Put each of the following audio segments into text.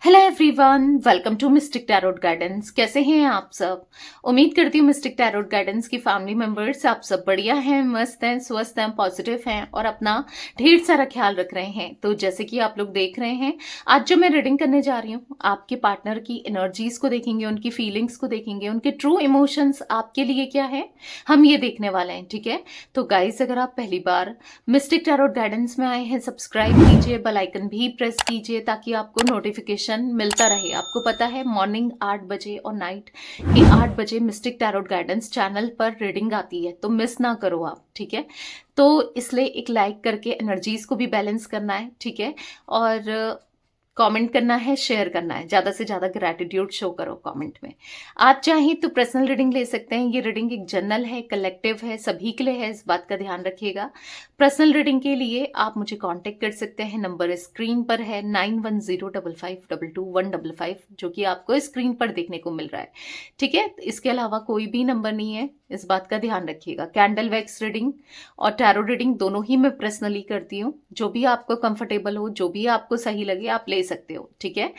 Hello everyone, welcome to mystic tarot guidance. कैसे हैं आप सब? उम्मीद करती हूँ मिस्टिक टैरोट गाइडेंस की फैमिली मेंबर्स आप सब बढ़िया हैं, मस्त हैं, स्वस्थ हैं, पॉजिटिव हैं और अपना ढेर सारा ख्याल रख रहे हैं। तो जैसे कि आप लोग देख रहे हैं, आज जो मैं रीडिंग करने जा रही हूँ, आपके पार्टनर की एनर्जीज को देखेंगे, उनकी फीलिंग्स को देखेंगे, उनके ट्रू इमोशंस आपके लिए क्या है, हम ये देखने वाले हैं। ठीक है, तो गाइज अगर आप पहली बार मिस्टिक टैरोट गाइडेंस में आए हैं, सब्सक्राइब कीजिए, बेल आइकन भी प्रेस कीजिए ताकि आपको नोटिफिकेशन मिलता रहे। आपको पता है मॉर्निंग 8 बजे और नाइट के 8 बजे मिस्टिक टैरोट गाइडेंस चैनल पर रीडिंग आती है, तो मिस ना करो आप। ठीक है, तो इसलिए एक लाइक करके एनर्जीज को भी बैलेंस करना है। ठीक है, और कमेंट करना है, शेयर करना है, ज़्यादा से ज़्यादा ग्रैटिट्यूड शो करो कमेंट में। आप चाहें तो पर्सनल रीडिंग ले सकते हैं। ये रीडिंग एक जनरल है, कलेक्टिव है, सभी के लिए है, इस बात का ध्यान रखिएगा। पर्सनल रीडिंग के लिए आप मुझे कांटेक्ट कर सकते हैं, नंबर स्क्रीन पर है 9105522155, जो कि आपको स्क्रीन पर देखने को मिल रहा है। ठीक है, इसके अलावा कोई भी नंबर नहीं है, इस बात का ध्यान रखिएगा। कैंडल वैक्स रीडिंग और टैरो रीडिंग दोनों ही मैं पर्सनली करती हूँ। जो भी आपको कंफर्टेबल हो, जो भी आपको सही लगे, आप ले सकते हो। ठीक है,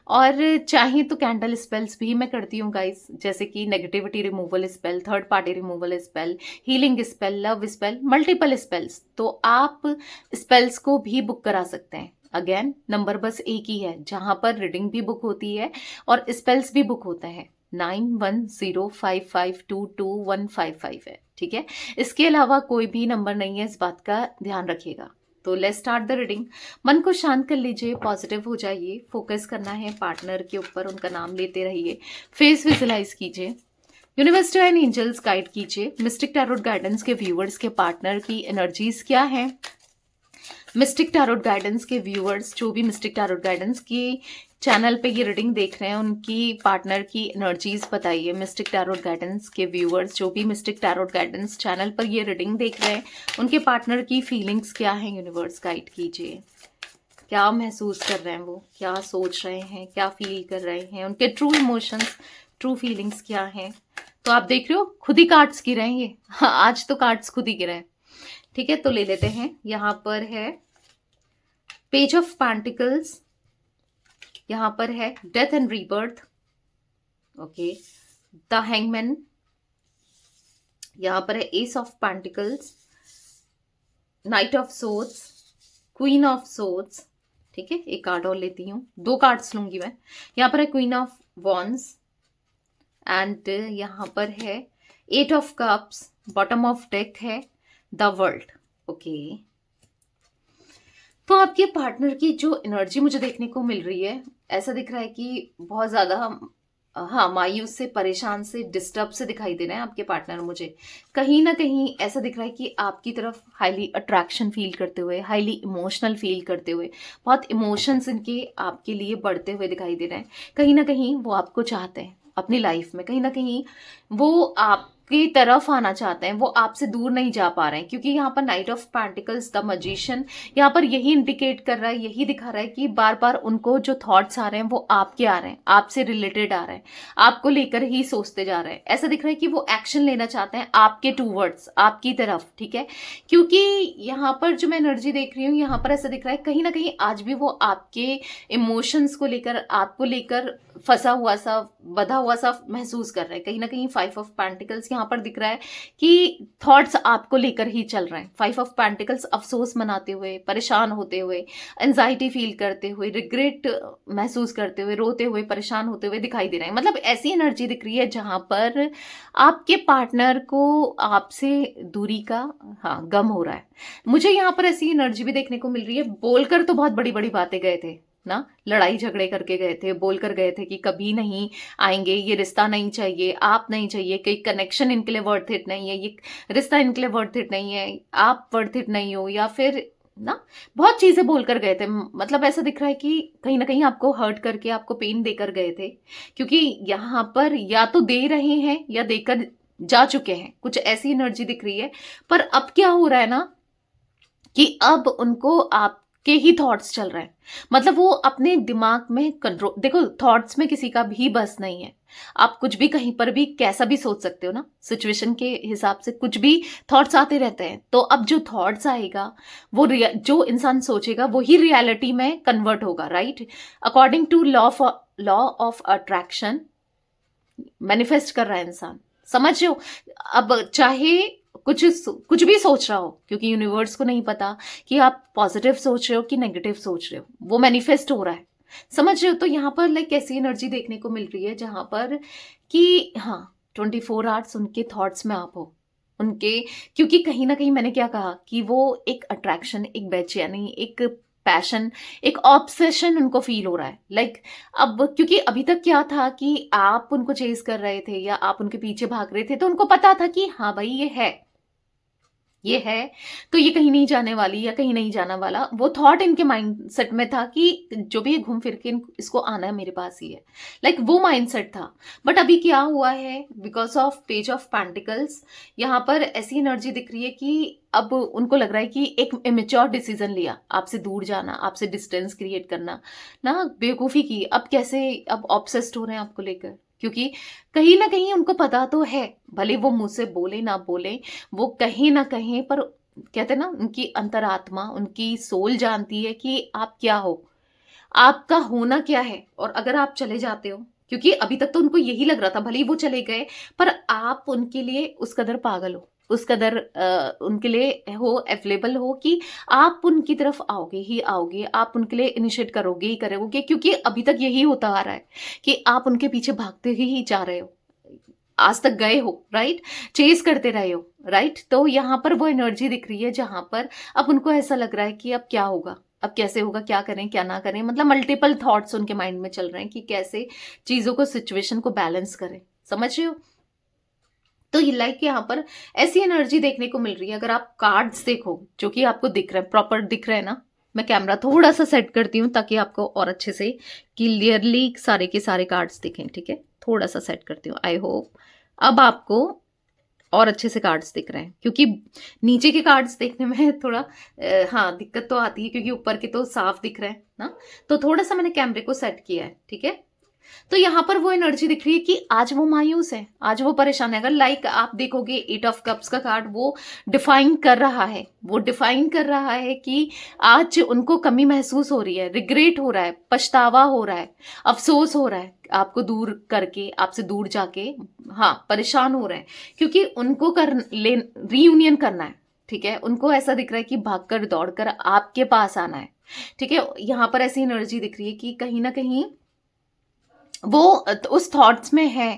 और चाहे तो कैंडल स्पेल्स भी मैं करती हूँ गाइस, जैसे कि negativity removal spell, third party removal spell, healing spell, love spell, multiple spells. तो आप स्पेल्स को भी बुक करा सकते हैं। अगेन नंबर बस एक ही है जहां पर रीडिंग भी बुक होती है और स्पेल्स भी बुक होते हैं। 9105522155 है। ठीक है, इसके अलावा कोई भी नंबर नहीं है, इस बात का ध्यान रखिएगा। तो लेट्स स्टार्ट द रीडिंग। मन को शांत कर लीजिए, पॉजिटिव हो जाइए, फोकस करना है पार्टनर के ऊपर, उनका नाम लेते रहिए, फेस विजुलाइज कीजिए, यूनिवर्स एंड एंजल्स गाइड कीजिए। मिस्टिक टैरोट गाइडेंस के व्यूअर्स के पार्टनर की एनर्जीज क्या है? मिस्टिक टैरोट गाइडेंस के व्यूअर्स जो भी मिस्टिक टैरोट गाइडेंस की चैनल पे ये रीडिंग देख रहे हैं, उनकी पार्टनर की एनर्जीज बताइए। मिस्टिक टैरोट गाइडेंस के व्यूअर्स जो भी मिस्टिक टैरोट गाइडेंस चैनल पर ये रीडिंग देख रहे हैं, उनके पार्टनर की फीलिंग्स क्या है, यूनिवर्स गाइड कीजिए। क्या महसूस कर रहे हैं वो, क्या सोच रहे हैं, क्या फील कर रहे हैं, उनके ट्रू इमोशंस, ट्रू फीलिंग्स क्या हैं। तो आप देख रहे हो खुद ही कार्ड्स गिरे हैं ये। हाँ, आज तो कार्ड्स खुद ही गिरे हैं। ठीक है, तो ले लेते हैं। यहाँ पर है पेज ऑफ पेंटिकल्स, यहाँ पर है death and rebirth, okay, the hangman, यहाँ पर है S of pentacles, night of swords, queen of swords. ठीक है, एक कार्ड और लेती हूँ, 2 कार्ड्स लूंगी मैं। यहाँ पर है क्वीन ऑफ वॉन्ड्स एंड यहाँ पर है 8 of cups, bottom of deck है द वर्ल्ड। ओके, तो आपके पार्टनर की जो एनर्जी मुझे देखने को मिल रही है, ऐसा दिख रहा है कि बहुत ज्यादा हाँ मायूस से, परेशान से, डिस्टर्ब से दिखाई दे रहे हैं आपके पार्टनर। मुझे कहीं ना कहीं ऐसा दिख रहा है कि आपकी तरफ हाईली अट्रैक्शन फील करते हुए, हाईली इमोशनल फील करते हुए, बहुत इमोशंस इनके आपके लिए बढ़ते हुए दिखाई दे रहे हैं। कहीं ना कहीं वो आपको चाहते हैं अपनी लाइफ में, कहीं ना कहीं वो आपकी तरफ आना चाहते हैं, वो आपसे दूर नहीं जा पा रहे हैं। क्योंकि यहाँ पर night of pentacles, the magician, यहाँ पर यही इंडिकेट कर रहा है, यही दिखा रहा है कि बार बार उनको जो थॉट्स आ रहे हैं वो आपके आ रहे हैं, आपसे रिलेटेड आ रहे हैं, आपको लेकर ही सोचते जा रहे हैं। ऐसा दिख रहा है कि वो एक्शन लेना चाहते हैं आपके टूवर्ड्स, आपकी तरफ। ठीक है, क्योंकि यहाँ पर जो मैं एनर्जी देख रही हूँ, यहाँ पर ऐसा दिख रहा है कहीं ना कहीं आज भी वो आपके इमोशंस को लेकर, आपको लेकर फंसा हुआ सा, बधा हुआ सा महसूस कर रहे हैं। कहीं ना कहीं 5 ऑफ पेंटिकल्स यहाँ पर दिख रहा है कि थॉट्स आपको लेकर ही चल रहे हैं। 5 ऑफ पेंटिकल्स अफसोस मनाते हुए, परेशान होते हुए, एंजाइटी फील करते हुए, रिग्रेट महसूस करते हुए, रोते हुए, परेशान होते हुए दिखाई दे रहे हैं। मतलब ऐसी एनर्जी दिख रही है जहां पर आपके पार्टनर को आपसे दूरी का हाँ गम हो रहा है। मुझे यहाँ पर ऐसी एनर्जी भी देखने को मिल रही है, बोलकर तो बहुत बड़ी बड़ी बातें गए थे ना, लड़ाई झगड़े करके गए थे, बोलकर गए थे कि कभी नहीं आएंगे, ये रिश्ता नहीं चाहिए, आप नहीं चाहिए, कोई कनेक्शन इनके लिए वर्थ इट नहीं है, ये रिश्ता इनके लिए वर्थ इट नहीं है, आप वर्थ इट नहीं हो, या फिर ना बहुत चीजें बोलकर गए थे। मतलब ऐसा दिख रहा है कि कहीं ना कहीं आपको हर्ट करके, आपको पेन देकर गए थे। क्योंकि यहाँ पर या तो दे रहे हैं या देकर जा चुके हैं, कुछ ऐसी एनर्जी दिख रही है। पर अब क्या हो रहा है ना कि अब उनको आप के ही थॉट्स चल रहे हैं। मतलब वो अपने दिमाग में कंट्रोल, देखो थॉट्स में किसी का भी बस नहीं है। आप कुछ भी कहीं पर भी कैसा भी सोच सकते हो ना, सिचुएशन के हिसाब से कुछ भी थॉट्स आते रहते हैं। तो अब जो थॉट्स आएगा वो जो इंसान सोचेगा वो ही रियलिटी में कन्वर्ट होगा, right? According to law of attraction manifest कर रहा है इंसान, समझ रहे हो? अब चाहे कुछ भी सोच रहा हो, क्योंकि यूनिवर्स को नहीं पता कि आप पॉजिटिव सोच रहे हो कि नेगेटिव सोच रहे हो, वो मैनिफेस्ट हो रहा है, समझ रहे हो? तो यहाँ पर लाइक ऐसी एनर्जी देखने को मिल रही है जहां पर कि हाँ 24 आवर्स उनके थॉट्स में आप हो, उनके, क्योंकि कहीं ना कहीं मैंने क्या कहा कि वो एक अट्रैक्शन, एक बेचैनी, एक पैशन, एक ऑब्सेशन उनको फील हो रहा है। लाइक अब क्योंकि अभी तक क्या था कि आप उनको चेज कर रहे थे या आप उनके पीछे भाग रहे थे, तो उनको पता था कि हाँ भाई ये है, तो ये कहीं नहीं जाने वाली या कहीं नहीं जाना वाला। वो थॉट इनके माइंड सेट में था कि जो भी घूम फिर के इसको आना है मेरे पास ही है, लाइक वो माइंड सेट था। बट अभी क्या हुआ है, because of page of pentacles, यहाँ पर ऐसी एनर्जी दिख रही है कि अब उनको लग रहा है कि एक इमेच्योर डिसीजन लिया, आपसे दूर जाना, आपसे डिस्टेंस क्रिएट करना ना, बेवकूफ़ी की। अब कैसे, अब ऑब्सेस्ड हो रहे हैं आपको लेकर, क्योंकि कहीं ना कहीं उनको पता तो है, भले वो मुंह से बोले ना बोले, वो कहीं ना कहीं पर, कहते हैं ना, उनकी अंतरात्मा, उनकी सोल जानती है कि आप क्या हो, आपका होना क्या है। और अगर आप चले जाते हो, क्योंकि अभी तक तो उनको यही लग रहा था, भले ही वो चले गए, पर आप उनके लिए उस कदर पागल हो, उस कदर उनके लिए हो, अवेलेबल हो कि आप उनकी तरफ आओगे ही आओगे, आप उनके लिए इनिशिएट करोगे ही करोगे, क्योंकि अभी तक यही होता आ रहा है कि आप उनके पीछे भागते ही जा रहे हो, आज तक गए हो, राइट? चेस करते रहे हो, राइट? तो यहाँ पर वो एनर्जी दिख रही है जहां पर अब उनको ऐसा लग रहा है कि अब क्या होगा, अब कैसे होगा, क्या करें क्या ना करें, मतलब मल्टीपल थॉट्स उनके माइंड में चल रहे हैं कि कैसे चीजों को, सिचुएशन को बैलेंस करें, समझ रहे हो? तो ये लाइक यहाँ पर ऐसी एनर्जी देखने को मिल रही है। अगर आप कार्ड्स देखो, जो कि आपको दिख रहा है, प्रॉपर दिख रहा है ना, मैं कैमरा थोड़ा सा सेट करती हूँ ताकि आपको और अच्छे से क्लियरली सारे के सारे कार्ड्स दिखें, ठीक है? थोड़ा सा सेट करती हूँ, आई होप अब आपको और अच्छे से कार्ड्स दिख रहे हैं, क्योंकि नीचे के कार्ड्स देखने में थोड़ा हाँ दिक्कत तो आती है, क्योंकि ऊपर के तो साफ दिख रहे हैं ना। तो थोड़ा सा मैंने कैमरे को सेट किया है, ठीक है? तो यहाँ पर वो एनर्जी दिख रही है कि आज वो मायूस है, आज वो परेशान है। अगर लाइक आप देखोगे 8 ऑफ कप्स का कार्ड, वो डिफाइन कर रहा है, वो डिफाइन कर रहा है कि आज उनको कमी महसूस हो रही है, रिग्रेट हो रहा है, पछतावा हो रहा है, अफसोस हो रहा है, आपको दूर करके, आपसे दूर जाके, हाँ परेशान हो रहे हैं, क्योंकि उनको रीयूनियन करना है, ठीक है? उनको ऐसा दिख रहा है कि भागकर दौड़कर आपके पास आना है, ठीक है? यहाँ पर ऐसी एनर्जी दिख रही है कि कहीं ना कहीं वो उस थॉट्स में है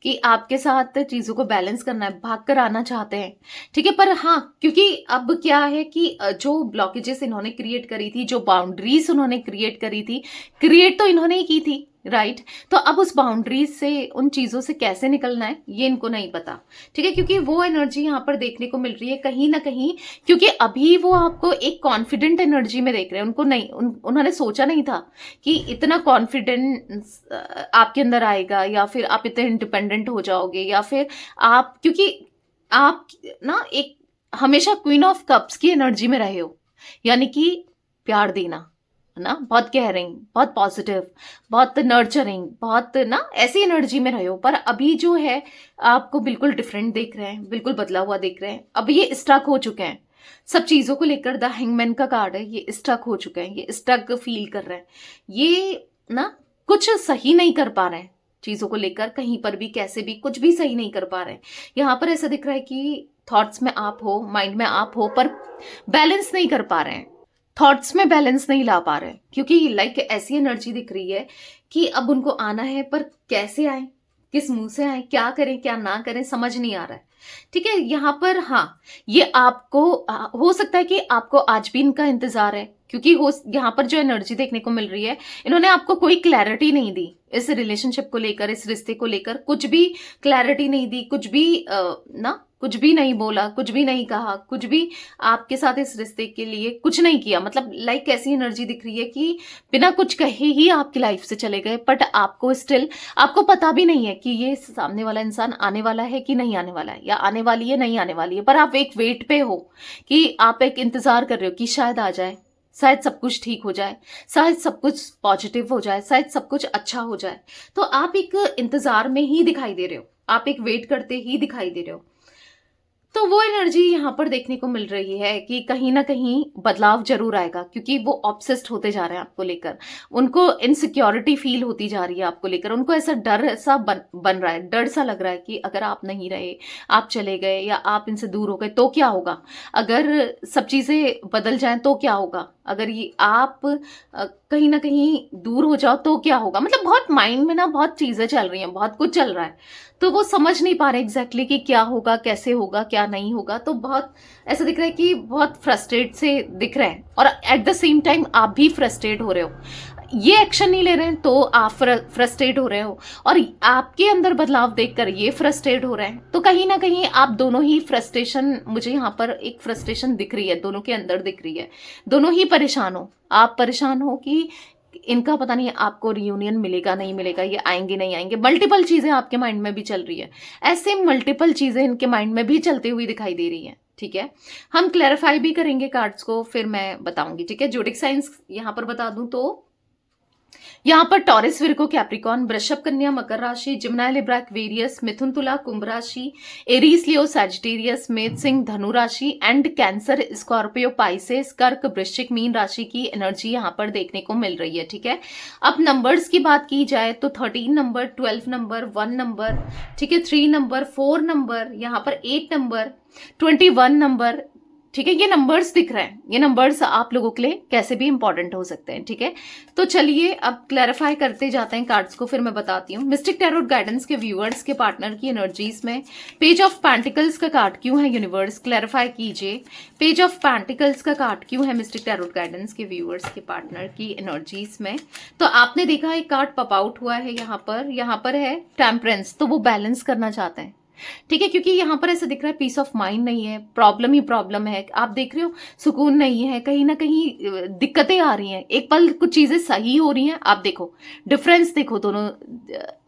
कि आपके साथ चीजों को बैलेंस करना है, भाग कर आना चाहते हैं, ठीक है? पर हाँ, क्योंकि अब क्या है कि जो ब्लॉकेजेस इन्होंने क्रिएट करी थी, जो बाउंड्रीज उन्होंने क्रिएट करी थी, क्रिएट तो इन्होंने ही की थी, राइट? तो अब उस बाउंड्रीज से, उन चीजों से कैसे निकलना है ये इनको नहीं पता, ठीक है? क्योंकि वो एनर्जी यहाँ पर देखने को मिल रही है कहीं ना कहीं, क्योंकि अभी वो आपको एक कॉन्फिडेंट एनर्जी में देख रहे हैं। उनको नहीं, उन्होंने सोचा नहीं था कि इतना कॉन्फिडेंस आपके अंदर आएगा, या फिर आप इतने इंडिपेंडेंट हो जाओगे, या फिर आप, क्योंकि आप ना एक हमेशा क्वीन ऑफ कप्स की एनर्जी में रहे हो, यानी कि प्यार देना ना, बहुत केयरिंग, बहुत पॉजिटिव, बहुत नर्चरिंग, बहुत ना ऐसी एनर्जी में रहे हो। पर अभी जो है आपको बिल्कुल डिफरेंट देख रहे हैं, बिल्कुल बदला हुआ देख रहे हैं। अब ये स्टक हो चुके हैं सब चीजों को लेकर। द हैंगमैन का कार्ड है, ये स्टक हो चुके हैं, ये स्टक फील कर रहे हैं, ये ना कुछ सही नहीं कर पा रहे हैं चीजों को लेकर, कहीं पर भी कैसे भी कुछ भी सही नहीं कर पा रहे हैं। यहाँ पर ऐसा दिख रहा है कि थॉट्स में आप हो, माइंड में आप हो, पर बैलेंस नहीं कर पा रहे हैं, थॉट्स में बैलेंस नहीं ला पा रहे हैं, क्योंकि लाइक ऐसी एनर्जी दिख रही है कि अब उनको आना है, पर कैसे आए, किस मुंह से आए, क्या करें क्या ना करें, समझ नहीं आ रहा है, ठीक है? यहाँ पर हाँ, ये आपको हो सकता है कि आपको आज भी इनका इंतजार है, क्योंकि हो यहाँ पर जो एनर्जी देखने को मिल रही है, इन्होंने आपको कोई क्लैरिटी नहीं दी इस रिलेशनशिप को लेकर, इस रिश्ते को लेकर कुछ भी क्लैरिटी नहीं दी, कुछ भी ना कुछ भी नहीं बोला, कुछ भी नहीं कहा, कुछ भी आपके साथ इस रिश्ते के लिए कुछ नहीं किया। मतलब लाइक ऐसी एनर्जी दिख रही है कि बिना कुछ कहे ही आपकी लाइफ से चले गए, बट आपको स्टिल, आपको पता भी नहीं है कि ये सामने वाला इंसान आने वाला है कि नहीं आने वाला है, या आने वाली है नहीं आने वाली है, पर आप एक वेट पे हो कि आप एक इंतजार कर रहे हो कि शायद आ जाए, शायद सब कुछ ठीक हो जाए, शायद सब कुछ पॉजिटिव हो जाए, शायद सब कुछ अच्छा हो जाए। तो आप एक इंतजार में ही दिखाई दे रहे हो, आप एक वेट करते ही दिखाई दे रहे हो। तो वो एनर्जी यहाँ पर देखने को मिल रही है कि कहीं ना कहीं बदलाव जरूर आएगा, क्योंकि वो ऑब्सेस्ड होते जा रहे हैं आपको लेकर। उनको इनसिक्योरिटी फील होती जा रही है आपको लेकर, उनको ऐसा डर सा बन रहा है, डर सा लग रहा है कि अगर आप नहीं रहे, आप चले गए या आप इनसे दूर हो गए तो क्या होगा, अगर सब चीजें बदल जाएं तो क्या होगा, अगर ये आप कहीं ना कहीं दूर हो जाओ तो क्या होगा। मतलब बहुत माइंड में ना बहुत चीजें चल रही हैं, बहुत कुछ चल रहा है, तो वो समझ नहीं पा रहे एग्जैक्टली कि क्या होगा, कैसे होगा, क्या नहीं होगा। तो बहुत ऐसा दिख रहा है कि बहुत फ्रस्ट्रेट से दिख रहे हैं, और एट द सेम टाइम आप भी फ्रस्ट्रेट हो रहे हो। ये एक्शन नहीं ले रहे हैं तो आप फ्रस्ट्रेट हो रहे हो, और आपके अंदर बदलाव देखकर ये फ्रस्ट्रेट हो रहे हैं। तो कहीं ना कहीं आप दोनों ही फ्रस्ट्रेशन, मुझे यहाँ पर एक फ्रस्ट्रेशन दिख रही है, दोनों के अंदर दिख रही है। दोनों ही परेशान हो, आप परेशान हो कि इनका पता नहीं आपको रियूनियन मिलेगा नहीं मिलेगा, ये आएंगे नहीं आएंगे, मल्टीपल चीजें आपके माइंड में भी चल रही है। ऐसे मल्टीपल चीजें इनके माइंड में भी चलती हुई दिखाई दे रही है। ठीक है, हम क्लैरिफाई भी करेंगे कार्ड्स को, फिर मैं बताऊंगी। ठीक है, जोडिक साइंस यहाँ पर बता दूं तो यहाँ पर टॉरस, विर्गो, कैप्रिकॉन, वृषभ, कन्या, मकर राशि, जिम्नाई, लिब्रा, एक्वेरियस, मिथुन, तुला, कुंभ राशि, एरीज, लियो, सैजिटेरियस, मेष, सिंह, धनु राशि एंड कैंसर, स्कॉर्पियो, पाइसेस, कर्क, वृश्चिक, मीन राशि की एनर्जी यहाँ पर देखने को मिल रही है। ठीक है, अब नंबर्स की बात की जाए तो 13 नंबर, 12 नंबर, 1 नंबर, ठीक है, 3 नंबर, 4 नंबर, यहाँ पर 8 नंबर, 21 नंबर। ठीक है, ये नंबर्स दिख रहे हैं, ये नंबर्स आप लोगों के लिए कैसे भी इंपॉर्टेंट हो सकते हैं। ठीक है, तो चलिए अब क्लैरिफाई करते जाते हैं कार्ड्स को, फिर मैं बताती हूँ। मिस्टिक टैरोट गाइडेंस के व्यूअर्स के पार्टनर की एनर्जीज में पेज ऑफ पैंटिकल्स का कार्ड क्यों है, यूनिवर्स क्लैरिफाई कीजिए। पेज ऑफ पैंटिकल्स का कार्ड क्यों है मिस्टिक टैरोट गाइडेंस के व्यूअर्स के पार्टनर की एनर्जीज में। तो आपने देखा एक कार्ड पॉप आउट हुआ है यहाँ पर है टेम्परेंस, तो वो बैलेंस करना चाहते हैं। ठीक है, क्योंकि यहाँ पर ऐसा दिख रहा है पीस ऑफ माइंड नहीं है, प्रॉब्लम ही प्रॉब्लम है। आप देख रहे हो सुकून नहीं है, कहीं ना कहीं दिक्कतें आ रही हैं। एक पल कुछ चीजें सही हो रही हैं, आप देखो डिफरेंस, देखो दोनों,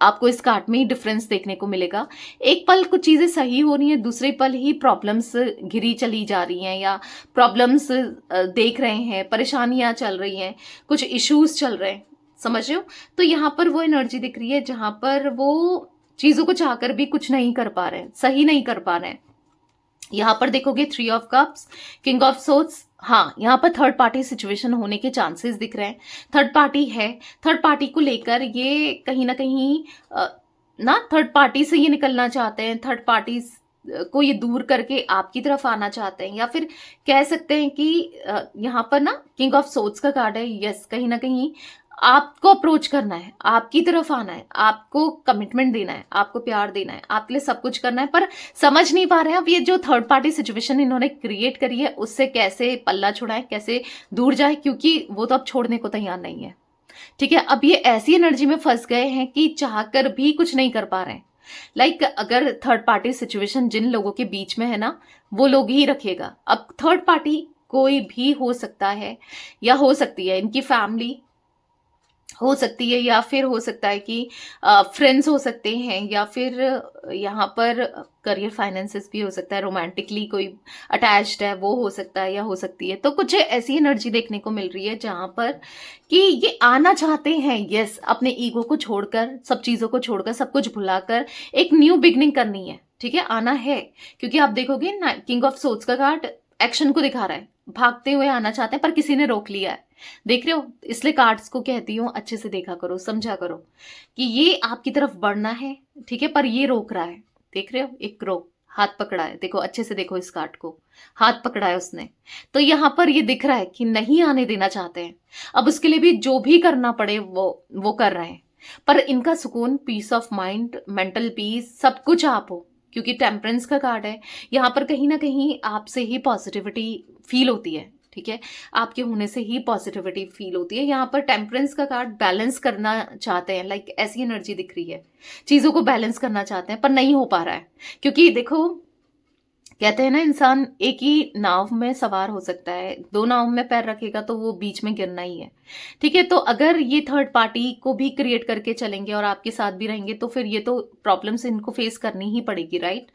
आपको इस कार्ड में ही डिफरेंस देखने को मिलेगा। एक पल कुछ चीजें सही हो रही हैं, दूसरे पल ही प्रॉब्लम्स घिरी चली जा रही हैं, या प्रॉब्लम्स देख रहे हैं, परेशानियां चल रही हैं, कुछ इश्यूज चल रहे हैं, समझ रहे हो। तो यहाँ पर वो एनर्जी दिख रही है जहां पर वो चीजों को चाहकर भी कुछ नहीं कर पा रहे हैं, सही नहीं कर पा रहे हैं। यहां पर देखोगे 3 of cups, king of swords, हाँ यहाँ पर थर्ड पार्टी सिचुएशन होने के चांसेस दिख रहे हैं। थर्ड पार्टी है, थर्ड पार्टी को लेकर ये कहीं ना कहीं ना थर्ड पार्टी से ये निकलना चाहते हैं, थर्ड पार्टी को ये दूर करके आपकी तरफ आना चाहते हैं, या फिर कह सकते हैं कि यहाँ पर ना किंग ऑफ सोर्ड्स का कार्ड है। यस, कहीं ना कहीं आपको अप्रोच करना है, आपकी तरफ आना है, आपको कमिटमेंट देना है, आपको प्यार देना है, आपके लिए सब कुछ करना है, पर समझ नहीं पा रहे हैं अब ये जो थर्ड पार्टी सिचुएशन इन्होंने क्रिएट करी है उससे कैसे पल्ला छुड़ाएं, कैसे दूर जाए, क्योंकि वो तो अब छोड़ने को तैयार नहीं है। ठीक है, अब ये ऐसी एनर्जी में फंस गए हैं कि चाहकर भी कुछ नहीं कर पा रहे हैं। लाइक अगर थर्ड पार्टी सिचुएशन जिन लोगों के बीच में है ना, वो लोग ही रखेगा। अब थर्ड पार्टी कोई भी हो सकता है, या हो सकती है इनकी फैमिली हो सकती है, या फिर हो सकता है कि फ्रेंड्स हो सकते हैं, या फिर यहाँ पर करियर फाइनेंसेस भी हो सकता है, रोमांटिकली कोई अटैच्ड है वो हो सकता है या हो सकती है। तो कुछ ऐसी एनर्जी देखने को मिल रही है जहां पर कि ये आना चाहते हैं, यस, अपने ईगो को छोड़कर, सब चीज़ों को छोड़कर, सब कुछ भुलाकर एक न्यू बिगनिंग करनी है। ठीक है, आना है, क्योंकि आप देखोगे ना किंग ऑफ सोर्ड्स का कार्ड एक्शन को दिखा रहा है, भागते हुए आना चाहते हैं पर किसी ने रोक लिया है। देख रहे हो, इसलिए कार्ड्स को कहती हूँ अच्छे से देखा करो, समझा करो कि ये आपकी तरफ बढ़ना है, ठीक है, पर ये रोक रहा है। देख रहे हो, एक रोक हाथ पकड़ा है, देखो अच्छे से देखो, इस कार्ड को हाथ पकड़ा है उसने। तो यहाँ पर ये दिख रहा है कि नहीं आने देना चाहते हैं, अब उसके लिए भी जो भी करना पड़े वो कर रहे हैं, पर इनका सुकून, peace of mind, mental peace, सब कुछ आप हो, क्योंकि टेम्परेंस का कार्ड है। यहाँ पर कहीं ना कहीं आपसे ही पॉजिटिविटी फील होती है। ठीक है, आपके होने से ही पॉजिटिविटी फील होती है। यहाँ पर टेम्परेंस का कार्ड बैलेंस करना चाहते हैं, लाइक ऐसी एनर्जी दिख रही है, चीज़ों को बैलेंस करना चाहते हैं पर नहीं हो पा रहा है। क्योंकि देखो कहते हैं ना, इंसान एक ही नाव में सवार हो सकता है, दो नाव में पैर रखेगा तो वो बीच में गिरना ही है। ठीक है, तो अगर ये थर्ड पार्टी को भी क्रिएट करके चलेंगे और आपके साथ भी रहेंगे तो फिर ये तो प्रॉब्लम्स इनको फेस करनी ही पड़ेगी, राइट?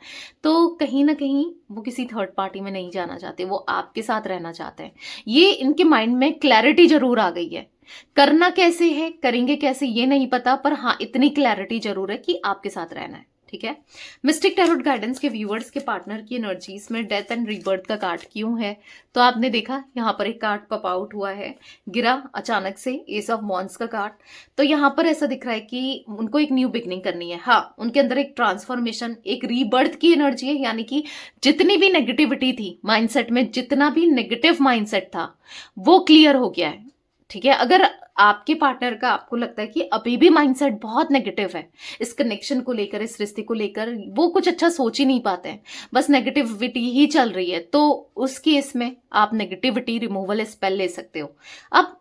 तो कहीं ना कहीं वो किसी थर्ड पार्टी में नहीं जाना चाहते, वो आपके साथ रहना चाहते हैं। ये इनके माइंड में क्लैरिटी जरूर आ गई है। करना कैसे है, करेंगे कैसे, ये नहीं पता, पर हाँ इतनी क्लैरिटी जरूर है कि आपके साथ रहना है। ठीक है, मिस्टिक टैरोट गाइडेंस के व्यूअर्स के पार्टनर की एनर्जीज में डेथ एंड रीबर्थ का कार्ड क्यों है? तो आपने देखा यहाँ पर एक कार्ड पॉप आउट हुआ है, गिरा अचानक से, एस ऑफ वॉन्ड्स का कार्ड। तो यहाँ पर ऐसा दिख रहा है कि उनको एक न्यू बिगनिंग करनी है। हाँ, उनके अंदर एक ट्रांसफॉर्मेशन, एक रीबर्थ की एनर्जी है, यानी कि जितनी भी नेगेटिविटी थी माइंडसेट में, जितना भी नेगेटिव माइंडसेट था वो क्लियर हो गया है। ठीक है, अगर आपके पार्टनर का आपको लगता है कि अभी भी माइंडसेट बहुत नेगेटिव है इस कनेक्शन को लेकर, इस रिश्ते को लेकर, वो कुछ अच्छा सोच ही नहीं पाते हैं, बस नेगेटिविटी ही चल रही है, तो उस केस में आप नेगेटिविटी रिमूवल स्पेल ले सकते हो। अब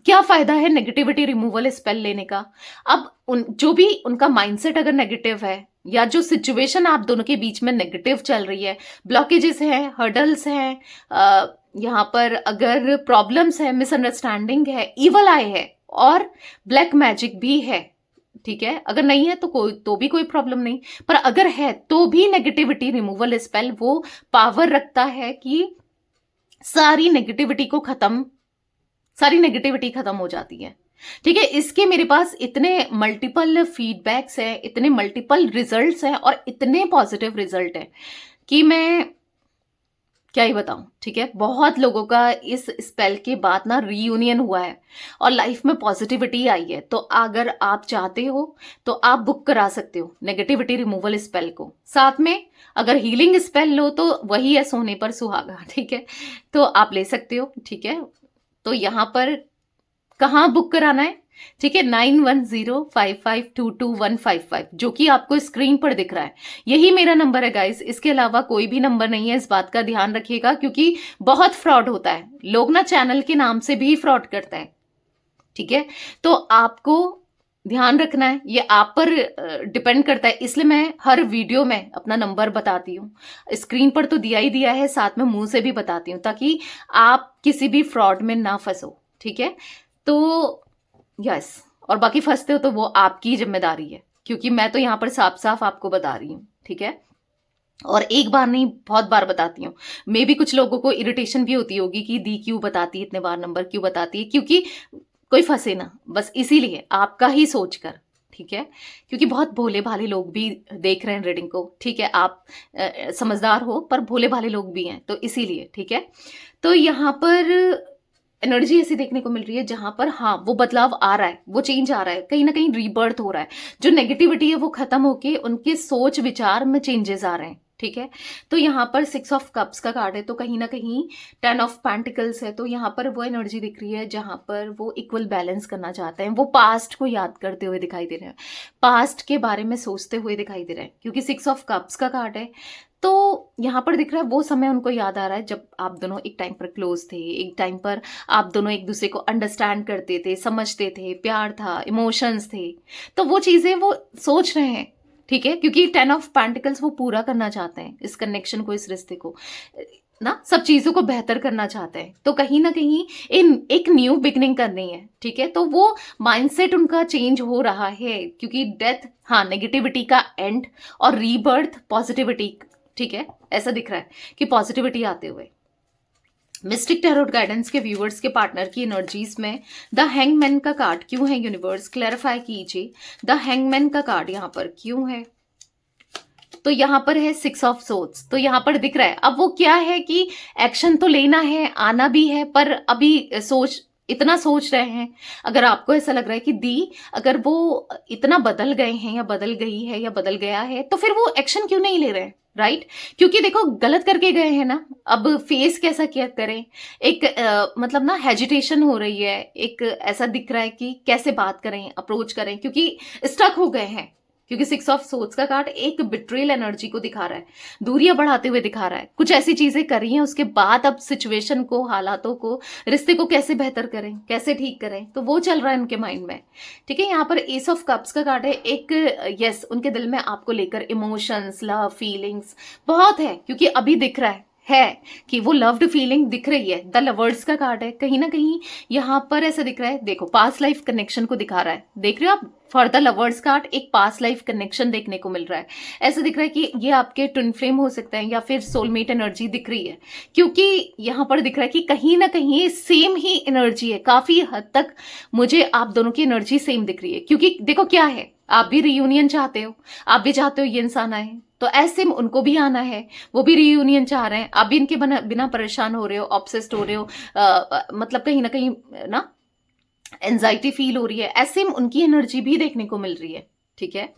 क्या फायदा है नेगेटिविटी रिमूवल स्पेल लेने का? अब जो भी उनका माइंडसेट अगर नेगेटिव है, या जो सिचुएशन आप दोनों के बीच में नेगेटिव चल रही है, ब्लॉकेजेस हैं, हर्डल्स हैं, यहाँ पर अगर प्रॉब्लम्स है, मिसअंडरस्टैंडिंग है, इवल आई है और ब्लैक मैजिक भी है। ठीक है, अगर नहीं है तो भी कोई प्रॉब्लम नहीं, पर अगर है तो भी नेगेटिविटी रिमूवल स्पेल वो पावर रखता है कि सारी नेगेटिविटी खत्म हो जाती है। ठीक है, इसके मेरे पास इतने मल्टीपल फीडबैक्स हैं, इतने मल्टीपल रिजल्ट्स हैं और इतने पॉजिटिव रिजल्ट हैं कि मैं क्या ही बताऊं। ठीक है, बहुत लोगों का इस स्पेल के बाद ना रीयूनियन हुआ है और लाइफ में पॉजिटिविटी आई है। तो अगर आप चाहते हो तो आप बुक करा सकते हो नेगेटिविटी रिमूवल स्पेल को। साथ में अगर हीलिंग स्पेल लो तो वही है सोने पर सुहागा। ठीक है, तो आप ले सकते हो। ठीक है, तो यहां पर कहाँ बुक कराना है? ठीक है, 9105522155, जो कि आपको स्क्रीन पर दिख रहा है, यही मेरा नंबर है गाइस। इसके अलावा कोई भी नंबर नहीं है, इस बात का ध्यान रखिएगा, क्योंकि बहुत फ्रॉड होता है, लोग ना चैनल के नाम से भी फ्रॉड करते हैं। ठीक है, तो आपको ध्यान रखना है, ये आप पर डिपेंड करता है, इसलिए मैं हर वीडियो में अपना नंबर बताती हूँ। स्क्रीन पर तो दिया ही दिया है, साथ में मुंह से भी बताती हूँ, ताकि आप किसी भी फ्रॉड में ना फंसो। ठीक है, तो यस, और बाकी फंसते हो तो वो आपकी जिम्मेदारी है, क्योंकि मैं तो यहाँ पर साफ साफ आपको बता रही हूँ। ठीक है, और एक बार नहीं बहुत बार बताती हूँ। मे भी कुछ लोगों को इरिटेशन भी होती होगी कि दी क्यों बताती है, इतने बार नंबर क्यों बताती है, क्योंकि कोई फंसे ना, बस इसीलिए आपका ही सोच कर। ठीक है, क्योंकि बहुत भोले भाले लोग भी देख रहे हैं रीडिंग को। ठीक है, आप समझदार हो पर भोले भाले लोग भी हैं, तो इसीलिए। ठीक है, तो यहाँ पर एनर्जी ऐसी देखने को मिल रही है जहां पर हाँ वो बदलाव आ रहा है, वो चेंज आ रहा है, कहीं ना कहीं रीबर्थ हो रहा है। जो नेगेटिविटी है वो खत्म होके उनके सोच विचार में चेंजेस आ रहे हैं। ठीक है, तो यहाँ पर 6 ऑफ कप्स का कार्ड है, तो कहीं ना कहीं 10 ऑफ पेंटिकल्स है, तो यहाँ पर वो एनर्जी दिख रही है जहां पर वो इक्वल बैलेंस करना चाहते हैं। वो पास्ट को याद करते हुए दिखाई दे रहे हैं, पास्ट के बारे में सोचते हुए दिखाई दे रहे हैं, क्योंकि 6 ऑफ कप्स का कार्ड है। तो यहाँ पर दिख रहा है वो समय उनको याद आ रहा है जब आप दोनों एक टाइम पर क्लोज थे, एक टाइम पर आप दोनों एक दूसरे को अंडरस्टैंड करते थे, समझते थे, प्यार था, इमोशंस थे, तो वो चीजें वो सोच रहे हैं। ठीक है, क्योंकि 10 ऑफ पेंटिकल्स वो पूरा करना चाहते हैं, इस कनेक्शन को, इस रिश्ते को ना, सब चीजों को बेहतर करना चाहते हैं, तो कहीं ना कहीं एक न्यू बिगनिंग करनी है। ठीक है, तो वो माइंडसेट उनका चेंज हो रहा है, क्योंकि डेथ हाँ नेगेटिविटी का एंड और रीबर्थ पॉजिटिविटी। ठीक है, ऐसा दिख रहा है कि पॉजिटिविटी आते हुए। मिस्टिक टैरोट गाइडेंस के व्यूअर्स के पार्टनर की एनर्जीज में द हैंगमैन का कार्ड क्यों है? यूनिवर्स क्लैरिफाई कीजिए, द हैंगमैन का कार्ड यहाँ पर क्यों है? तो यहाँ पर है 6 ऑफ सोर्ड्स, तो यहाँ पर दिख रहा है अब वो क्या है कि एक्शन तो लेना है, आना भी है, पर अभी इतना सोच रहे हैं। अगर आपको ऐसा लग रहा है कि दी अगर वो इतना बदल गए हैं या बदल गई है या बदल गया है, तो फिर वो एक्शन क्यों नहीं ले रहे हैं? राइट, क्योंकि देखो गलत करके गए हैं ना, अब फेस कैसा क्या करें, एक मतलब ना हेजिटेशन हो रही है, एक ऐसा दिख रहा है कि कैसे बात करें, अप्रोच करें, क्योंकि स्टक हो गए हैं। क्योंकि 6 ऑफ सोर्ड्स का कार्ड एक बिट्रेल एनर्जी को दिखा रहा है, दूरियां बढ़ाते हुए दिखा रहा है। कुछ ऐसी चीजें करी हैं, उसके बाद अब सिचुएशन को, हालातों को, रिश्ते को कैसे बेहतर करें, कैसे ठीक करें, तो वो चल रहा है उनके माइंड में। ठीक है, यहाँ पर एस ऑफ कप्स का कार्ड है। एक यस उनके दिल में आपको लेकर इमोशंस, लव, फीलिंग्स बहुत है, क्योंकि अभी दिख रहा है कि वो लव्ड फीलिंग दिख रही है। द लवर्स का कार्ड है। कहीं ना कहीं यहाँ पर ऐसा दिख रहा है, देखो पास्ट लाइफ कनेक्शन को दिखा रहा है, देख रहे हो आप। फॉर द लवर्स कार्ड एक पास्ट लाइफ कनेक्शन देखने को मिल रहा है। ऐसा दिख रहा है कि ये आपके ट्विन फ्लेम हो सकते हैं या फिर सोलमेट एनर्जी दिख रही है, क्योंकि यहाँ पर दिख रहा है कि कहीं ना कहीं सेम ही एनर्जी है। काफी हद तक मुझे आप दोनों की एनर्जी सेम दिख रही है, क्योंकि देखो क्या है, आप भी रियूनियन चाहते हो, आप भी चाहते हो ये इंसान आए, तो ऐसे में उनको भी आना है, वो भी रियूनियन चाह रहे हैं। आप भी इनके बिना परेशान हो रहे हो, ऑब्सेस्ड हो रहे हो, मतलब कहीं ना कहीं ना एंजाइटी फील हो रही है। ऐसे में उनकी एनर्जी भी देखने को मिल रही है। ठीक है,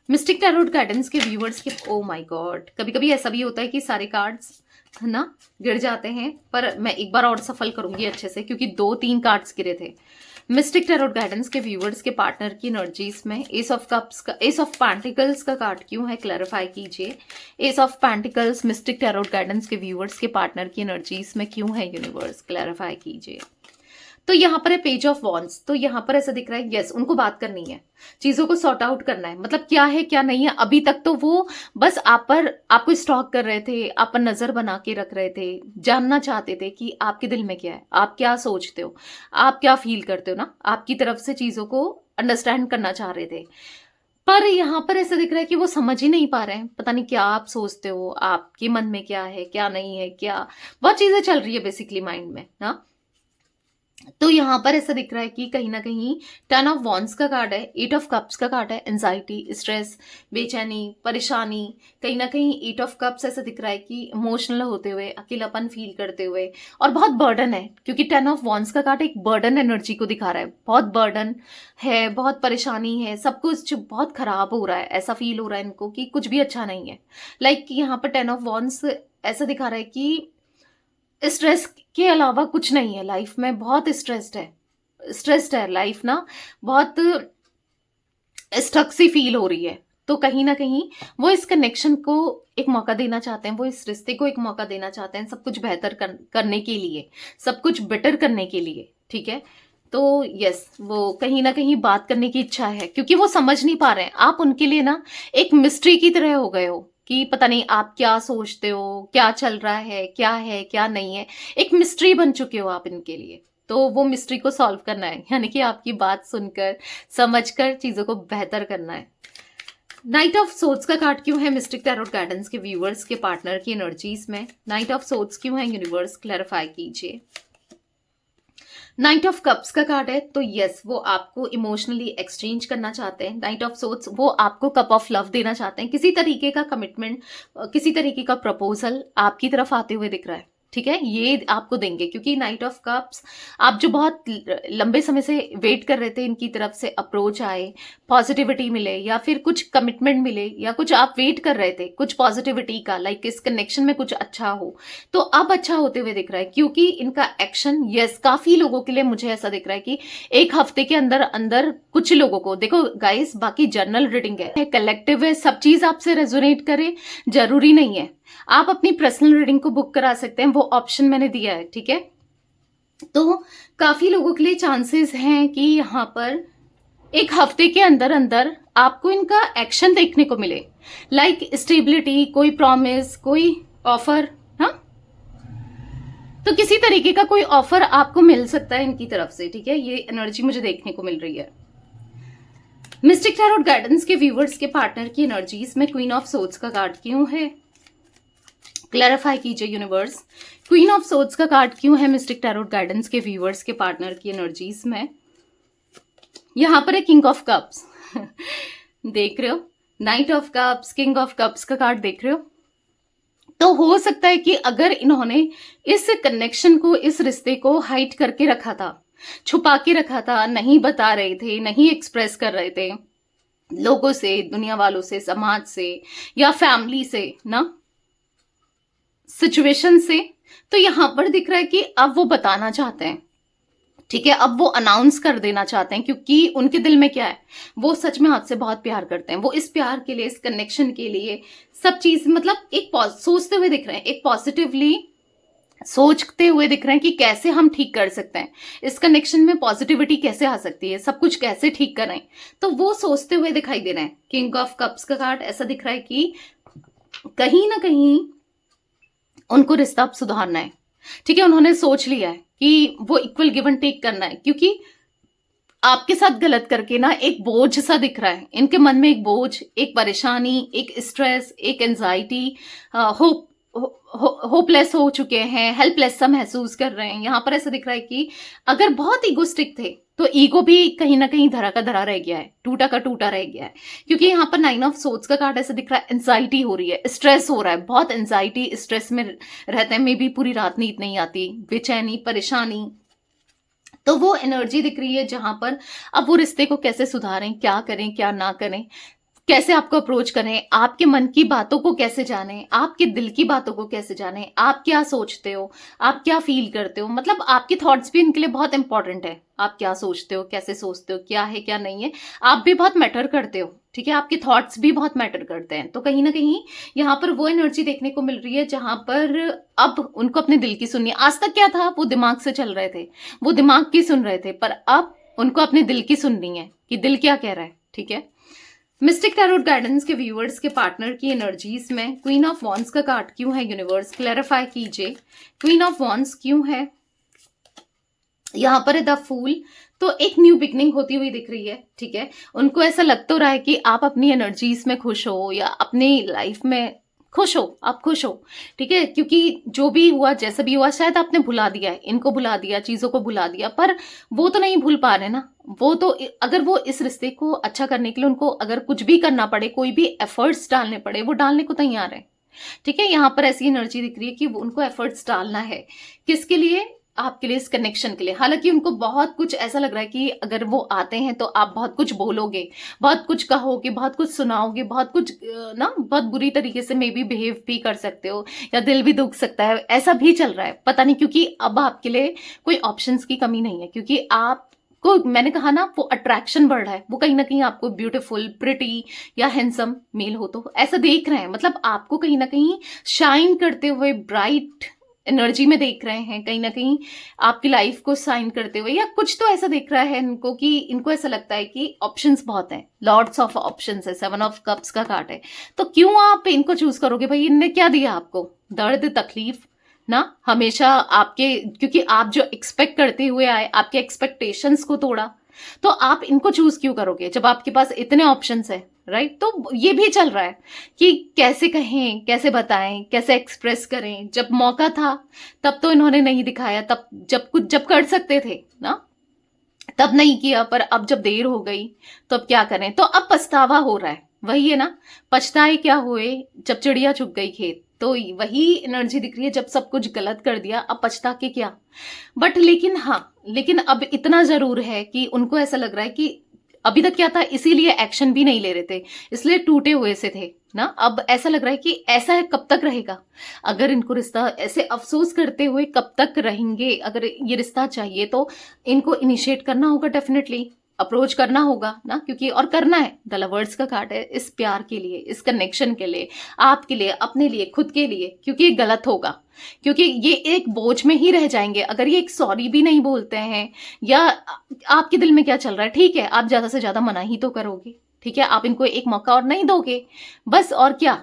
मिस्टिक टैरोट गाइडेंस के व्यूवर्स के, ओ माय गॉड, कभी कभी ऐसा भी होता है कि सारे कार्ड्स ना गिर जाते हैं, पर मैं एक बार और सफल करूंगी अच्छे से, क्योंकि 2-3 कार्ड्स गिरे थे। मिस्टिक टैरोट गाइडेंस के व्यूवर्स के पार्टनर की एनर्जीज में एस ऑफ कप्स का, एस ऑफ पेंटिकल्स का कार्ड क्यों है, क्लैरिफाई कीजिए। S of pentacles mistake tarot guidance के व्यूवर्स के पार्टनर की एनर्जीज में क्यों है, यूनिवर्स क्लैरिफाई कीजिए। तो यहाँ पर है पेज ऑफ वॉन्ड्स। तो यहाँ पर ऐसा दिख रहा है यस उनको बात करनी है, चीजों को सॉर्ट आउट करना है, मतलब क्या है क्या नहीं है। अभी तक तो वो बस आपको स्टॉक कर रहे थे, आप पर नजर बना के रख रहे थे, जानना चाहते थे कि आपके दिल में क्या है, आप क्या सोचते हो, आप क्या फील करते हो ना, आपकी तरफ से चीजों को अंडरस्टैंड करना चाह रहे थे। पर यहाँ पर ऐसा दिख रहा है कि वो समझ ही नहीं पा रहे हैं, पता नहीं क्या आप सोचते हो, आपके मन में क्या है क्या नहीं है, क्या बहुत चीजें चल रही है बेसिकली माइंड में ना। तो यहाँ पर ऐसा दिख रहा है कि कहीं ना कहीं 10 ऑफ वॉन्ड्स का कार्ड है, 8 ऑफ कप्स का कार्ड है, एंजाइटी, स्ट्रेस, बेचैनी, परेशानी। कहीं ना कहीं 8 ऑफ कप्स ऐसा दिख रहा है कि इमोशनल होते हुए, अकेलापन फील करते हुए, और बहुत बर्डन है, क्योंकि 10 ऑफ वॉन्ड्स का कार्ड एक बर्डन एनर्जी को दिखा रहा है। बहुत बर्डन है, बहुत परेशानी है, सब कुछ बहुत खराब हो रहा है, ऐसा फील हो रहा है इनको कि कुछ भी अच्छा नहीं है। लाइक यहाँ पर 10 ऑफ वॉन्ड्स ऐसा दिखा रहा है कि स्ट्रेस के अलावा कुछ नहीं है लाइफ में, बहुत स्ट्रेस्ड है लाइफ ना, बहुत स्टक सी फील हो रही है। तो कहीं ना कहीं वो इस कनेक्शन को एक मौका देना चाहते हैं, वो इस रिश्ते को एक मौका देना चाहते हैं, सब कुछ बेहतर करने के लिए, सब कुछ बेटर करने के लिए। ठीक है, तो यस वो कहीं ना कहीं बात करने की इच्छा है, क्योंकि वो समझ नहीं पा रहे हैं। आप उनके लिए ना एक मिस्ट्री की तरह हो गए हो कि पता नहीं आप क्या सोचते हो, क्या चल रहा है क्या नहीं है, एक मिस्ट्री बन चुके हो आप इनके लिए। तो वो मिस्ट्री को सॉल्व करना है, यानी कि आपकी बात सुनकर, समझकर चीजों को बेहतर करना है। नाइट ऑफ सोर्ड्स का कार्ड क्यों है मिस्टिक टैरोट गाइडेंस के व्यूअर्स के पार्टनर की एनर्जीज में, नाइट ऑफ सोर्ड्स क्यों है, यूनिवर्स क्लैरिफाई कीजिए। नाइट ऑफ कप्स का कार्ड है, तो यस वो आपको इमोशनली एक्सचेंज करना चाहते हैं। नाइट ऑफ सोर्ड्स वो आपको कप ऑफ लव देना चाहते हैं, किसी तरीके का कमिटमेंट, किसी तरीके का प्रपोजल आपकी तरफ आते हुए दिख रहा है। ठीक है, ये आपको देंगे, क्योंकि नाइट ऑफ कप्स आप जो बहुत लंबे समय से वेट कर रहे थे, इनकी तरफ से अप्रोच आए, पॉजिटिविटी मिले, या फिर कुछ कमिटमेंट मिले, या कुछ आप वेट कर रहे थे कुछ पॉजिटिविटी का, लाइक इस कनेक्शन में कुछ अच्छा हो, तो अब अच्छा होते हुए दिख रहा है। क्योंकि इनका एक्शन यस काफी लोगों के लिए मुझे ऐसा दिख रहा है कि 1 हफ्ते के अंदर अंदर कुछ लोगों को, देखो गाइस बाकी जनरल रीडिंग है, कलेक्टिव है, सब चीज आपसे रेजोनेट करे जरूरी नहीं है। आप अपनी पर्सनल रीडिंग को बुक करा सकते हैं, वो ऑप्शन मैंने दिया है। ठीक है, तो काफी लोगों के लिए चांसेस हैं कि यहाँ पर 1 हफ्ते के अंदर अंदर आपको इनका एक्शन देखने को मिले, लाइक स्टेबिलिटी, कोई प्रॉमिस, कोई ऑफर। हाँ, तो किसी तरीके का कोई ऑफर आपको मिल सकता है इनकी तरफ से। ठीक है, ये एनर्जी मुझे देखने को मिल रही है। मिस्टिक टैरोट गाइडेंस के व्यूवर्स के पार्टनर की एनर्जीज में क्वीन ऑफ सोर्ड्स का कार्ड क्यों है, क्लैरिफाई कीजिए यूनिवर्स। क्वीन ऑफ सोर्ड्स का कार्ड क्यों है मिस्टिक टैरोट गाइडेंस के व्यूवर्स के पार्टनर की एनर्जीज में। यहां पर है किंग ऑफ कप्स देख रहे हो, night of cups, king of cups का कार्ड देख रहे हो। तो हो सकता है कि अगर इन्होंने इस कनेक्शन को, इस रिश्ते को हाइड करके रखा था, छुपा के रखा था, नहीं बता रहे थे, नहीं एक्सप्रेस कर रहे थे लोगों से, दुनिया वालों से, समाज से, या फैमिली से ना, सिचुएशन से, तो यहां पर दिख रहा है कि अब वो बताना चाहते हैं। ठीक है, अब वो अनाउंस कर देना चाहते हैं क्योंकि उनके दिल में क्या है, वो सच में आपसे बहुत प्यार करते हैं। वो इस प्यार के लिए, इस कनेक्शन के लिए सब चीज मतलब एक सोचते हुए दिख रहे हैं, एक पॉजिटिवली सोचते हुए दिख रहे हैं कि कैसे हम ठीक कर सकते हैं, इस कनेक्शन में पॉजिटिविटी कैसे आ सकती है, सब कुछ कैसे ठीक करें। तो वो सोचते हुए दिखाई दे रहे हैं। किंग ऑफ कप्स का कार्ड ऐसा दिख रहा है कि कहीं ना कहीं उनको रिश्ता अब सुधारना है। ठीक है, उन्होंने सोच लिया है कि वो इक्वल गिव एंड टेक करना है, क्योंकि आपके साथ गलत करके ना एक बोझ सा दिख रहा है इनके मन में, एक बोझ, एक परेशानी, एक स्ट्रेस, एक एंजाइटी, होप होपलेस हो चुके हैं, हेल्पलेस सा महसूस कर रहे हैं। यहाँ पर ऐसा दिख रहा है कि अगर बहुत ईगोस्टिक थे तो ईगो भी कहीं ना कहीं धरा का धरा रह गया है, टूटा का टूटा रह गया है। क्योंकि यहाँ पर 9 ऑफ सोर्ड्स का कार्ड ऐसा दिख रहा है, एंजाइटी हो रही है, स्ट्रेस हो रहा है, बहुत एंजाइटी स्ट्रेस में रहते हैं, मे बी पूरी रात नींद नहीं आती, बेचैनी, परेशानी। तो वो एनर्जी दिख रही है जहां पर अब वो रिश्ते को कैसे सुधारें, क्या करें क्या ना करें, कैसे आपको अप्रोच करें, आपके मन की बातों को कैसे जानें, आपके दिल की बातों को कैसे जानें, आप क्या सोचते हो, आप क्या फील करते हो। मतलब आपके थॉट्स भी इनके लिए बहुत इंपॉर्टेंट है। आप क्या सोचते हो, कैसे सोचते हो, क्या है क्या नहीं है, आप भी बहुत मैटर करते हो। ठीक है, आपके थॉट्स भी बहुत मैटर करते हैं। तो कहीं ना कहीं यहाँ पर वो एनर्जी देखने को मिल रही है जहां पर अब उनको अपने दिल की सुननी है। आज तक क्या था, वो दिमाग से चल रहे थे, वो दिमाग की सुन रहे थे, पर अब उनको अपने दिल की सुननी है कि दिल क्या कह रहा है। ठीक है, मिस्टिक टैरोट गाइडेंस के व्यूअर्स के पार्टनर की एनर्जीज में क्वीन ऑफ वॉन्ड्स का कार्ड क्यों है, यूनिवर्स क्लैरिफाई कीजिए। क्वीन ऑफ वॉन्ड्स क्यों है, यहाँ पर है द फूल। तो एक न्यू बिगनिंग होती हुई दिख रही है। ठीक है, उनको ऐसा लग तो रहा है कि आप अपनी एनर्जीज में खुश हो या अपनी लाइफ में खुश हो, आप खुश हो। ठीक है, क्योंकि जो भी हुआ, जैसा भी हुआ, शायद आपने भुला दिया है, इनको भुला दिया, चीजों को भुला दिया, पर वो तो नहीं भूल पा रहे ना। वो तो अगर वो इस रिश्ते को अच्छा करने के लिए उनको अगर कुछ भी करना पड़े, कोई भी एफर्ट्स डालने पड़े, वो डालने को तैयार है। ठीक है, यहाँ पर ऐसी एनर्जी दिख रही है कि उनको एफर्ट्स डालना है। किसके लिए, आपके लिए, इस कनेक्शन के लिए। हालांकि उनको बहुत कुछ ऐसा लग रहा है कि अगर वो आते हैं तो आप बहुत कुछ बोलोगे, बहुत कुछ कहोगे, बहुत कुछ सुनाओगे, बहुत कुछ ना बहुत बुरी तरीके से मे बी बिहेव भी कर सकते हो, या दिल भी दुख सकता है, ऐसा भी चल रहा है, पता नहीं। क्योंकि अब आपके लिए कोई ऑप्शंस की कमी नहीं है, क्योंकि आप को मैंने कहा ना, वो अट्रैक्शन बढ़ रहा है, वो कहीं ना कहीं आपको ब्यूटीफुल, प्रिटी या हैंडसम मेल हो तो ऐसा देख रहे हैं। मतलब आपको कहीं ना कहीं शाइन करते हुए, ब्राइट एनर्जी में देख रहे हैं, कहीं ना कहीं आपकी लाइफ को साइन करते हुए, या कुछ तो ऐसा दिख रहा है इनको कि इनको ऐसा लगता है कि ऑप्शंस बहुत हैं, लॉट्स ऑफ ऑप्शंस है। 7 ऑफ कप्स का कार्ड है, तो क्यों आप इनको चूज करोगे भाई? इनने क्या दिया आपको? दर्द, तकलीफ ना, हमेशा आपके, क्योंकि आप जो एक्सपेक्ट करते हुए आए, आपके एक्सपेक्टेशंस को तोड़ा, तो आप इनको चूज क्यों करोगे जब आपके पास इतने ऑप्शंस है, राइट? तो ये भी चल रहा है कि कैसे कहें, कैसे बताएं, कैसे एक्सप्रेस करें। जब मौका था तब तो इन्होंने नहीं दिखाया, तब जब कर सकते थे ना, तब नहीं किया। पर अब जब देर हो गई तो अब क्या करें? तो अब पछतावा हो रहा है। वही है ना, पछताए क्या हुए जब चिड़िया चुग गई खेत। तो वही एनर्जी दिख रही है, जब सब कुछ गलत कर दिया अब पछता के क्या। बट लेकिन हाँ, लेकिन अब इतना जरूर है कि उनको ऐसा लग रहा है कि अभी तक क्या था, इसीलिए एक्शन भी नहीं ले रहे थे, इसलिए टूटे हुए से थे ना। अब ऐसा लग रहा है कि ऐसा है, कब तक रहेगा? अगर इनको रिश्ता ऐसे अफसोस करते हुए कब तक रहेंगे? अगर ये रिश्ता चाहिए तो इनको इनिशिएट करना होगा, डेफिनेटली अप्रोच करना होगा ना, क्योंकि और करना है। द लवर्स का कार्ड है, इस प्यार के लिए, इस कनेक्शन के लिए, आपके लिए, अपने लिए, खुद के लिए, क्योंकि ये गलत होगा, क्योंकि ये एक बोझ में ही रह जाएंगे अगर ये एक सॉरी भी नहीं बोलते हैं। या आपके दिल में क्या चल रहा है? ठीक है, आप ज्यादा से ज्यादा मना ही तो करोगे। ठीक है, आप इनको एक मौका और नहीं दोगे, बस, और क्या।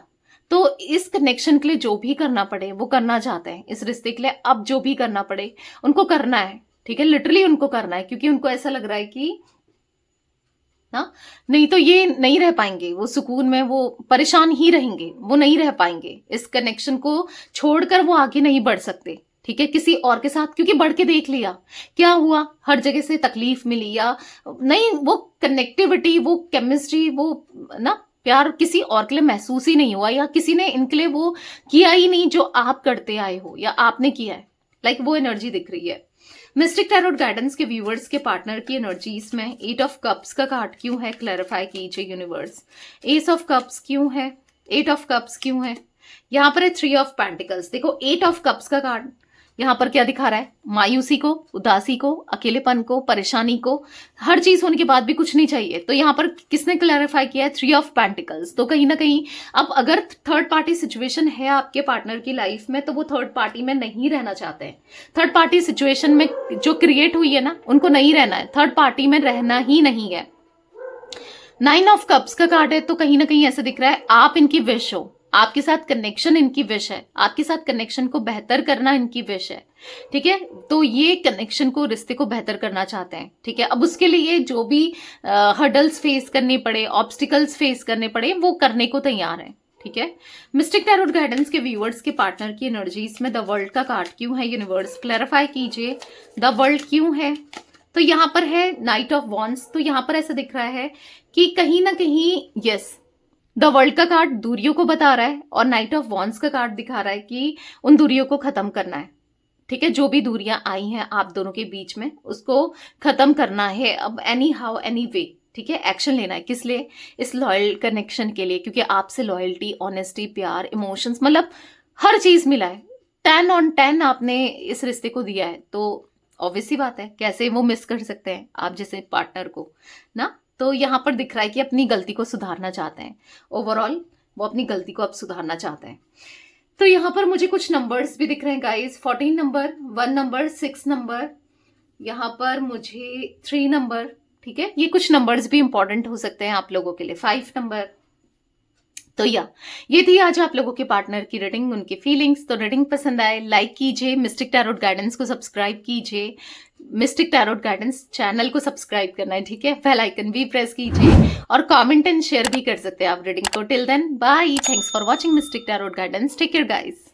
तो इस कनेक्शन के लिए जो भी करना पड़े वो करना चाहते हैं, इस रिश्ते के लिए अब जो भी करना पड़े उनको करना है। ठीक है, लिटरली उनको करना है, क्योंकि उनको ऐसा लग रहा है कि ना, नहीं तो ये नहीं रह पाएंगे, वो सुकून में, वो परेशान ही रहेंगे, वो नहीं रह पाएंगे। इस कनेक्शन को छोड़कर वो आगे नहीं बढ़ सकते। ठीक है, किसी और के साथ, क्योंकि बढ़ के देख लिया क्या हुआ, हर जगह से तकलीफ मिली, या नहीं, वो कनेक्टिविटी, वो केमिस्ट्री, वो ना प्यार किसी और के लिए महसूस ही नहीं हुआ, या किसी ने इनके लिए वो किया ही नहीं जो आप करते आए हो या आपने किया है। लाइक वो एनर्जी दिख रही है। मिस्टिक टैरोट गाइडेंस के व्यूअर्स के पार्टनर की एनर्जीज में 8 ऑफ कप्स का कार्ड क्यों है? क्लैरिफाई कीजिए यूनिवर्स। एस ऑफ कप्स क्यों है? 8 ऑफ कप्स क्यों है? यहाँ पर है 3 ऑफ पेंटिकल्स। देखो 8 ऑफ कप्स का कार्ड यहाँ पर क्या दिखा रहा है? मायूसी को, उदासी को, अकेलेपन को, परेशानी को, हर चीज होने के बाद भी कुछ नहीं चाहिए। तो यहाँ पर किसने क्लैरिफाई किया है? 3 ऑफ पेंटिकल्स। तो कहीं ना कहीं अब अगर थर्ड पार्टी सिचुएशन है आपके पार्टनर की लाइफ में, तो वो थर्ड पार्टी में नहीं रहना चाहते हैं। थर्ड पार्टी सिचुएशन में जो क्रिएट हुई है ना, उनको नहीं रहना है, थर्ड पार्टी में रहना ही नहीं है। 9 ऑफ कप्स का कार्ड है, तो कहीं ना कहीं ऐसा दिख रहा है आप इनकी विश हो, आपके साथ कनेक्शन इनकी विश है, आपके साथ कनेक्शन को बेहतर करना इनकी विश है। ठीक है, तो ये कनेक्शन को, रिश्ते को बेहतर करना चाहते हैं। ठीक है, अब उसके लिए जो भी हर्डल्स फेस करने पड़े, ऑब्स्टिकल्स फेस करने पड़े, वो करने को तैयार है। ठीक है, मिस्टिक टैरोट गाइडेंस के व्यूअर्स के पार्टनर की एनर्जीज में द वर्ल्ड का कार्ड क्यों है? यूनिवर्स क्लैरिफाई कीजिए, द वर्ल्ड क्यों है? तो यहाँ पर है नाइट ऑफ वॉन्ड्स। तो यहाँ पर ऐसा दिख रहा है कि कहीं ना कहीं यस, द वर्ल्ड का कार्ड दूरियों को बता रहा है, और नाइट ऑफ वॉन्ड्स का कार्ड दिखा रहा है कि उन दूरियों को खत्म करना है। ठीक है, जो भी दूरियां आई हैं आप दोनों के बीच में, उसको खत्म करना है अब, एनी हाउ एनी वे। ठीक है, एक्शन लेना है। किस लिए? इस लॉयल कनेक्शन के लिए, क्योंकि आपसे लॉयल्टी, ऑनेस्टी, प्यार, इमोशंस, मतलब हर चीज मिला है। 10 on 10 आपने इस रिश्ते को दिया है, तो ऑब्वियस सी बात है, कैसे वो मिस कर सकते हैं आप जैसे पार्टनर को ना। तो यहाँ पर दिख रहा है कि अपनी गलती को सुधारना चाहते हैं। ओवरऑल वो अपनी गलती को अब सुधारना चाहते हैं। तो यहाँ पर मुझे कुछ नंबर्स भी दिख रहे हैं गाइस। 14 नंबर, 1 नंबर, 6 नंबर, यहाँ पर मुझे 3 नंबर। ठीक है, ये कुछ नंबर्स भी इंपॉर्टेंट हो सकते हैं आप लोगों के लिए। 5 नंबर। तो ये थी आज आप लोगों के पार्टनर की रीडिंग, उनकी फीलिंग्स। तो रीडिंग पसंद आए लाइक कीजिए, मिस्टिक टैरोट गाइडेंस को सब्सक्राइब कीजिए, मिस्टिक टैरोट गाइडेंस चैनल को सब्सक्राइब करना है। ठीक है, बेल आइकन भी प्रेस कीजिए, और कमेंट एंड शेयर भी कर सकते हैं आप रीडिंग को। Till then bye, thanks for watching mystic tarot guidance, take care guys.